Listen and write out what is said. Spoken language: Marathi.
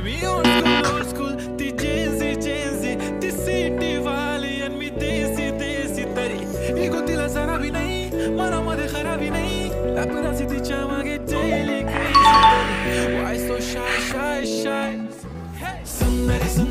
मी old school ती Gen Z ती city वाली आणि मी देसी तरी इगो तिला जरा भी नाही मनामध्ये खराबी नाही लपराची तिच्या मागे daily crazy why so shy Sunnari